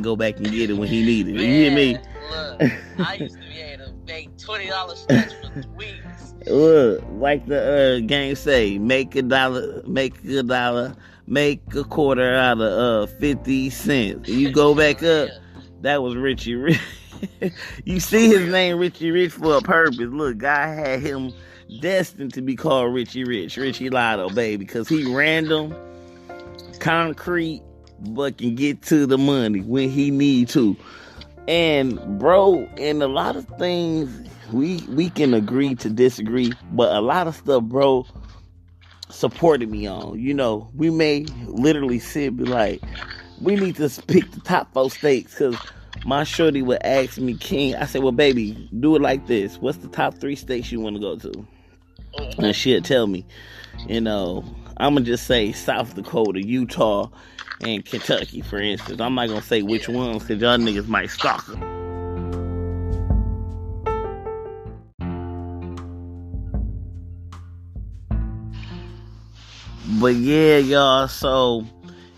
go back and get it when he needed it. You hear me? Look, I used to be able to make $20 stretch for weeks. Look, like the gang say, make a dollar, make a quarter out of 50 cents. You go back up, that was Richie Rich. You see his name Richie Rich for a purpose. Look, God had him destined to be called Richie Rich, Richie Lotto, baby, because he random, concrete, but can get to the money when he need to. And bro, in a lot of things, we can agree to disagree, but a lot of stuff, bro, supported me on. You know, we may literally sit and be like, we need to pick the top 4 states, because my shorty would ask me, King, I said, well, baby, do it like this. What's the top 3 states you want to go to? And she'll tell me, you know, I'm going to just say South Dakota, Utah, and Kentucky, for instance. I'm not going to say which ones, because y'all niggas might stalk them. But yeah, y'all, so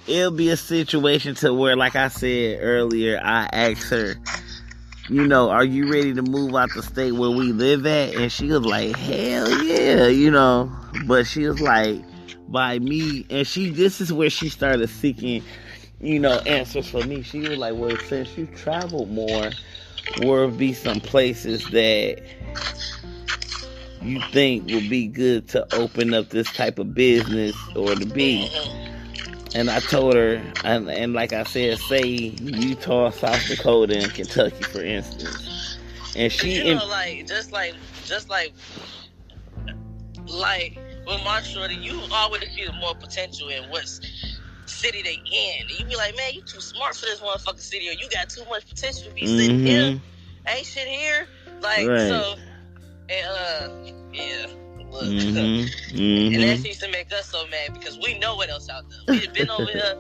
it'll be a situation to where, like I said earlier, I asked her, you know, are you ready to move out the state where we live at? And she was like, hell yeah, you know. But she was like, by me, and this is where she started seeking, you know, answers for me. She was like, well, since you traveled more, where would be some places that you think would be good to open up this type of business or to be? And I told her, and like I said, say Utah, South Dakota, and Kentucky, for instance. And she, you know, just like with my shorty, you always see the more potential in what city they in. And you be like, man, you too smart for this motherfucking city, or you got too much potential to be sitting here. Ain't shit here. Like, right. So, and, yeah. Look, and that used to make us so mad because we know what else out there. We've been over here.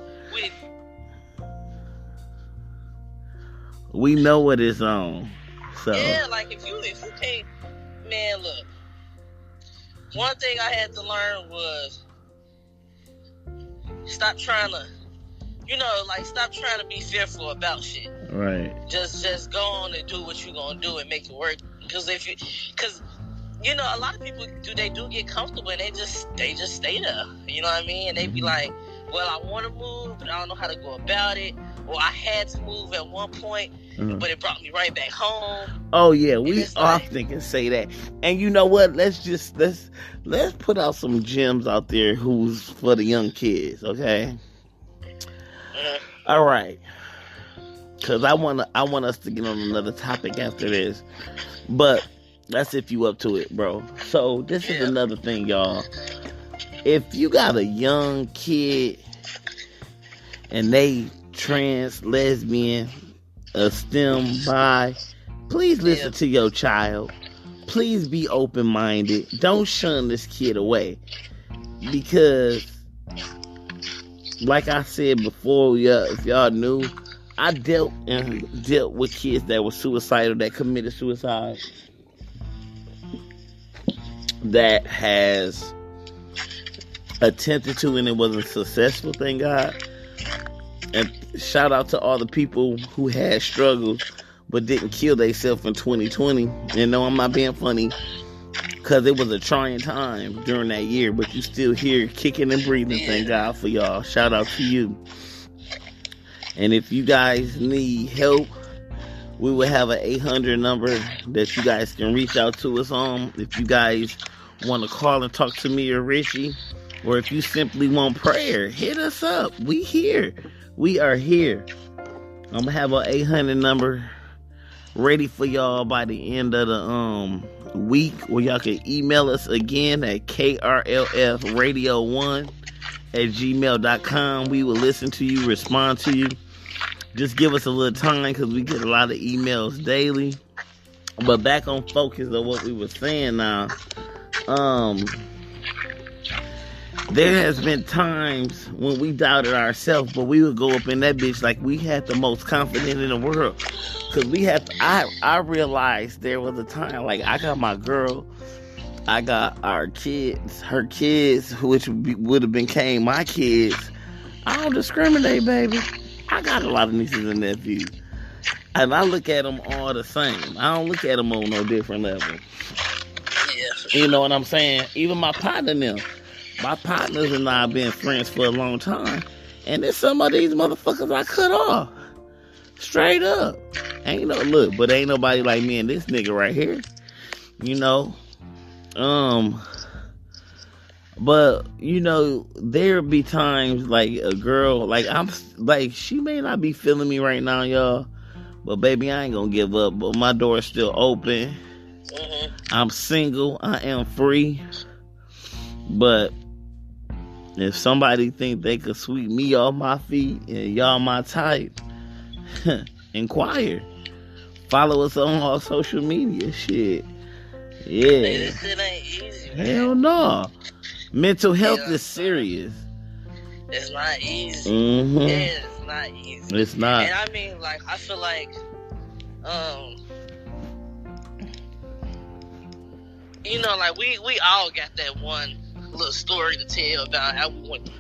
We know what it's on. So yeah, like if you can't, man, look. One thing I had to learn was stop trying to be fearful about shit. Right. Just go on and do what you gonna do and make it work. Because you know, a lot of people do get comfortable and they just stay there. You know what I mean? And they be like, well, I want to move, but I don't know how to go about it. Or I had to move at one point, but it brought me right back home. Oh yeah, we often can say that. And you know what? Let's put out some gems out there who's for the young kids, okay? All right. Cause I want us to get on another topic after this. But that's if you up to it, bro. So this is another thing, y'all. If you got a young kid and they trans, lesbian, STEM, bi, please listen to your child. Please be open-minded. Don't shun this kid away. Because, like I said before, if y'all knew, I dealt with kids that were suicidal, that committed suicide, that has attempted to and it wasn't successful, thank God. And shout out to all the people who had struggles but didn't kill themselves in 2020. And no, I'm not being funny, because it was a trying time during that year, but you still here kicking and breathing. Thank God for y'all. Shout out to you. And if you guys need help, we will have an 800 number that you guys can reach out to us on. If you guys want to call and talk to me or Richie, or if you simply want prayer, hit us up. We here. We are here. I'm going to have an 800 number ready for y'all by the end of the week, where y'all can email us again at krlfradio1@gmail.com. We will listen to you, respond to you. Just give us a little time, because we get a lot of emails daily. But back on focus of what we were saying now. There has been times when we doubted ourselves, but we would go up in that bitch like we had the most confidence in the world. Because I realized there was a time, like, I got my girl, I got her kids, which would have became my kids. I don't discriminate, baby. I got a lot of nieces and nephews. And I look at them all the same. I don't look at them on no different level. Yeah, for You know what I'm saying? Even my partner now. My partners and I have been friends for a long time. And there's some of these motherfuckers I cut off. Straight up. Ain't no look, but ain't nobody like me and this nigga right here. You know? But, you know, there be times like a girl, like she may not be feeling me right now, y'all. But baby, I ain't gonna give up. But my door is still open. Mm-hmm. I'm single. I am free. But if somebody think they could sweep me off my feet and y'all my type, inquire. Follow us on all social media. Shit. Yeah. Hey, this shit ain't easy, man. Hell no. Mental health is serious. It's not easy. Mm-hmm. Yeah, it's not easy. It's not. And I mean, like, I feel like, you know, like, we all got that one little story to tell about how we went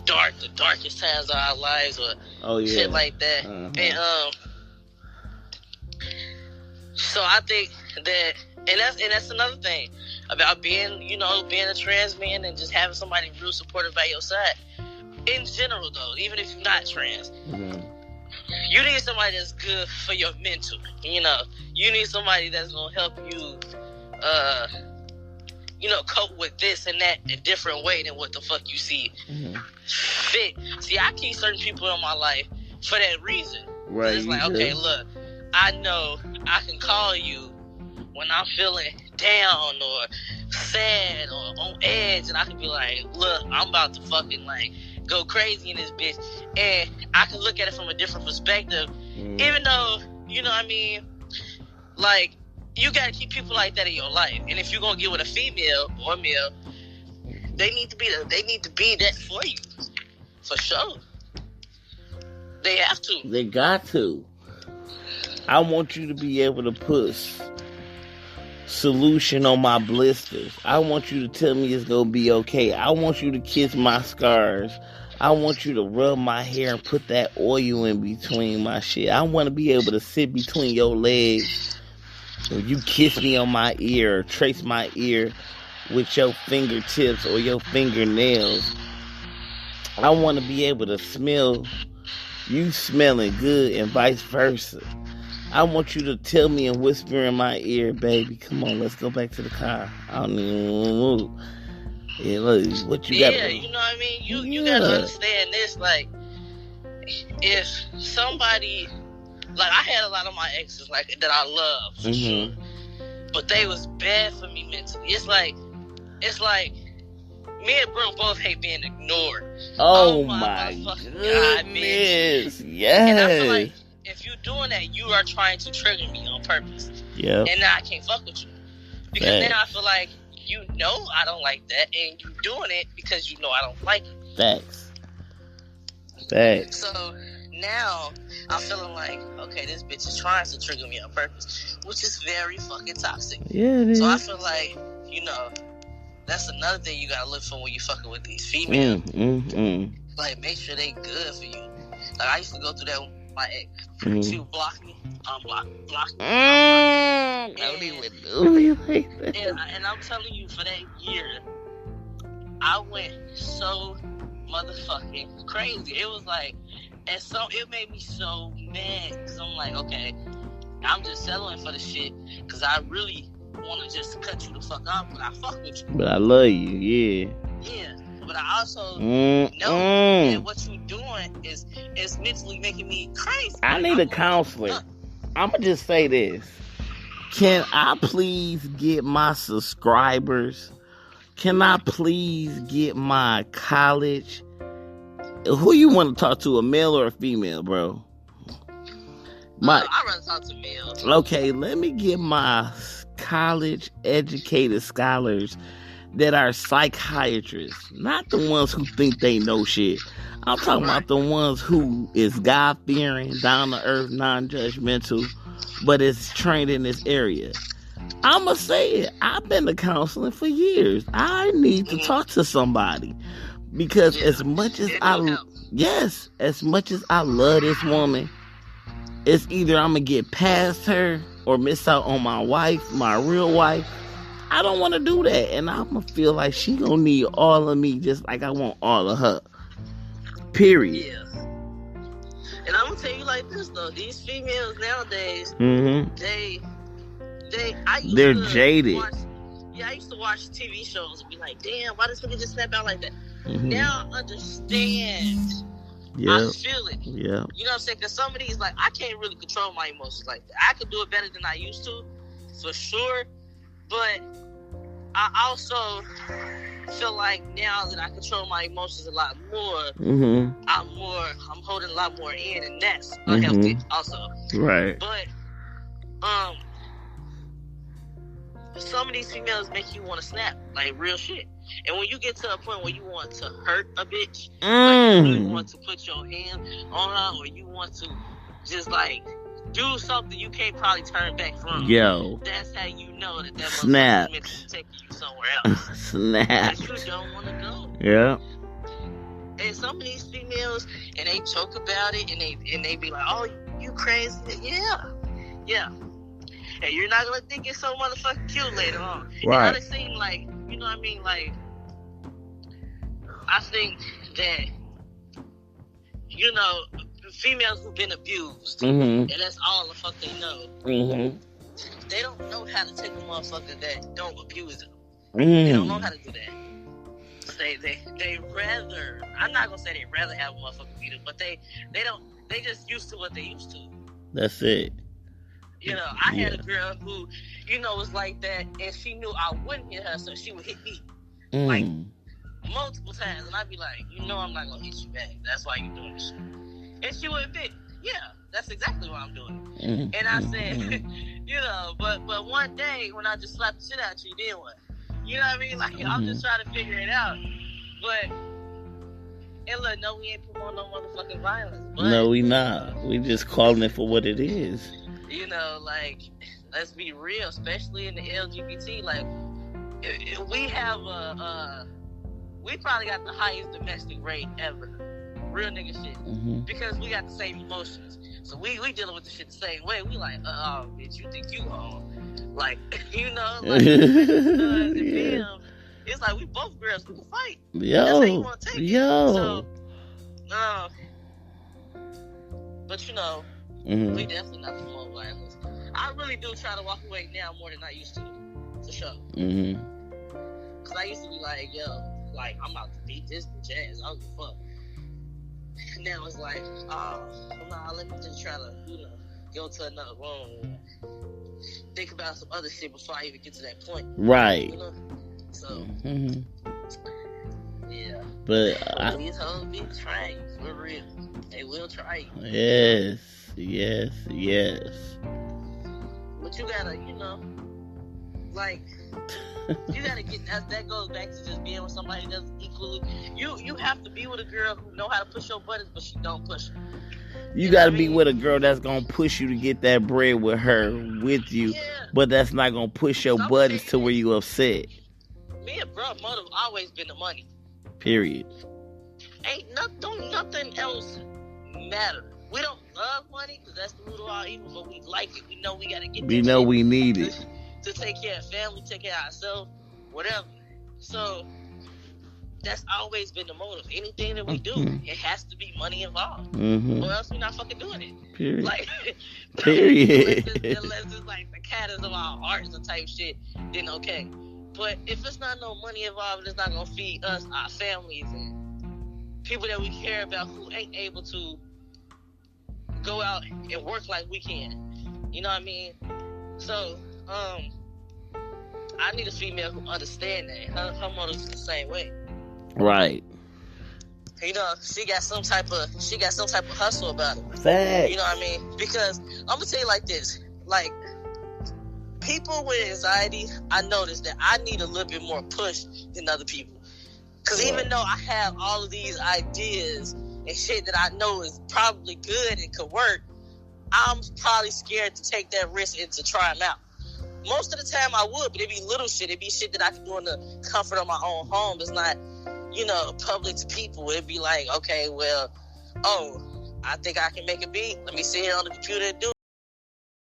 the darkest times of our lives, or shit like that. Uh-huh. And so I think that, and that's another thing about being, you know, being a trans man and just having somebody real supportive by your side. In general, though, even if you're not trans, you need somebody that's good for your mental. You know, you need somebody that's gonna help you, you know, cope with this and that a different way than what the fuck you see fit. See, I keep certain people in my life for that reason. Right. It's like, okay, look, I know I can call you when I'm feeling down or sad or on edge, and I can be like, look, I'm about to fucking like go crazy in this bitch, and I can look at it from a different perspective, even though, you know what I mean, like, you gotta keep people like that in your life. And if you're gonna get with a female or a male, they need to be that for you, for sure. They have to. They got to. I want you to be able to put solution on my blisters. I want you to tell me it's gonna be okay. I want you to kiss my scars. I want you to rub my hair and put that oil in between my shit. I want to be able to sit between your legs. Or you kiss me on my ear, or trace my ear with your fingertips or your fingernails. I want to be able to smell you smelling good and vice versa. I want you to tell me and whisper in my ear, baby, come on, let's go back to the car. I don't even move. Yeah, look, what you got? Yeah, you know what I mean? You gotta understand this, like, if somebody, like, I had a lot of my exes, like, that I love, for sure, but they was bad for me mentally. It's like, me and Brooke both hate being ignored. Oh my goodness, yes. And I feel like, if you're doing that, you are trying to trigger me on purpose. Yeah. And now I can't fuck with you. Because then I feel like, you know I don't like that, and you doing it because you know I don't like it. Facts. So now I'm feeling like, okay, this bitch is trying to trigger me on purpose, which is very fucking toxic. Yeah, it is. So I feel like, you know, that's another thing you gotta look for when you fucking with these females. Like, make sure they good for you. Like, I used to go through that with my ex. She would block me. Block me. Don't even do me like that. And I'm telling you, for that year, I went so motherfucking crazy. It was like, and so it made me so mad, because I'm like, okay, I'm just settling for the shit because I really want to just cut you the fuck off, but I fuck with you. But I love you, yeah. Yeah, but I also know that what you doing is mentally making me crazy. I need a counselor. I'm going to just say this. Can I please get my subscribers? Can I please get my college? Who you want to talk to, a male or a female, bro? I'd rather talk to males. Okay, let me get my college educated scholars that are psychiatrists, not the ones who think they know shit. I'm talking about the ones who is God-fearing, down-to-earth, non-judgmental, but is trained in this area. I'ma say it. I've been to counseling for years. I need to talk to somebody because as much as yes, as much as I love this woman, it's either I'm going to get past her or miss out on my wife, my real wife. I don't want to do that. And I'm going to feel like she going to need all of me just like I want all of her. Period. Yeah. And I'm going to tell you like this, though. These females nowadays, they're jaded. I used to watch TV shows and be like, damn, why does nigga just snap out like that? Now I understand. Yeah. I feel it. Yeah. You know what I'm saying? Because some of these, like, I can't really control my emotions like that. I could do it better than I used to, for sure. But I also feel like now that I control my emotions a lot more, I'm holding a lot more in, and that's unhealthy also. Right. But some of these females make you want to snap, like real shit. And when you get to a point where you want to hurt a bitch, like you want to put your hand on her, or you want to just like do something you can't probably turn back from. Yo, that's how you know that snap. Motherfucker is taking you somewhere else. Snap. Because you don't want to go. Yeah. And some of these females, and they joke about it, and they be like, "Oh, you crazy?" Yeah. And you're not gonna think it's so motherfucking cute later on. Right. And other thing, like, you know what I mean? Like, I think that, you know, females who've been abused, and that's all the fuck they know. They don't know how to take a motherfucker that don't abuse them. They don't know how to do that. They rather, I'm not gonna say they rather have a motherfucker beat them, but they just used to what they used to. That's it. You know, I had a girl who, you know, was like that, and she knew I wouldn't hit her, so she would hit me. Like, multiple times, and I'd be like, you know I'm not gonna hit you back. That's why you're doing this shit. And she would admit, yeah, that's exactly why I'm doing it. And I said, you know, but one day, when I just slapped the shit out you, then what? You know what I mean? Like, I'm just trying to figure it out. But, and look, no, we ain't promoting no motherfucking violence. But, no, we not. We just calling it for what it is. You know, like, let's be real, especially in the LGBT, like, we have we probably got the highest domestic rate ever. Real nigga shit. Because we got the same emotions. So we dealing with the shit the same way. We like, bitch, you think you home? Like, you know, like, it's like we both girls, we can fight. Yo. That's how you want to take it. So, but you know, we definitely not promote violence. I really do try to walk away now more than I used to, for sure. Cause I used to be like, yo, like, I'm about to beat this bitch ass. I don't give a fuck. Now it's like, let me just try to, you know, go to another room and think about some other shit before I even get to that point. Right. You know? So, yeah. But these hoes be trying, for real. They will try you. Yes. But you gotta, you know, like, you gotta get, that goes back to just being with somebody that's equally, you have to be with a girl who know how to push your buttons, but she don't push them. You gotta be with a girl that's gonna push you to get that bread with her, with you, but that's not gonna push your buttons to where you upset. Me and bro motive always been the money. Period. Ain't nothing else matter. We don't love money because that's the root of all evil, but we like it. We know we gotta get. We know we need it to take care of family, take care of ourselves, whatever. So that's always been the motive. Anything that we do, it has to be money involved, or else we're not fucking doing it. Period. Like, period. Unless it's like the cat is of our hearts and type shit, then okay. But if it's not no money involved, it's not gonna feed us, our families, and people that we care about who ain't able to go out and work like we can. You know what I mean? So, I need a female who understand that. Her motives the same way. Right. You know, she got some type of hustle about it. Fact. You know what I mean? Because I'm gonna tell you like this, like, people with anxiety, I noticed that I need a little bit more push than other people. Because even though I have all of these ideas and shit that I know is probably good and could work, I'm probably scared to take that risk and to try them out. Most of the time I would, but it'd be little shit. It'd be shit that I can do in the comfort of my own home. It's not, you know, public to people. It'd be like, okay, well, oh, I think I can make a beat. Let me sit here on the computer and do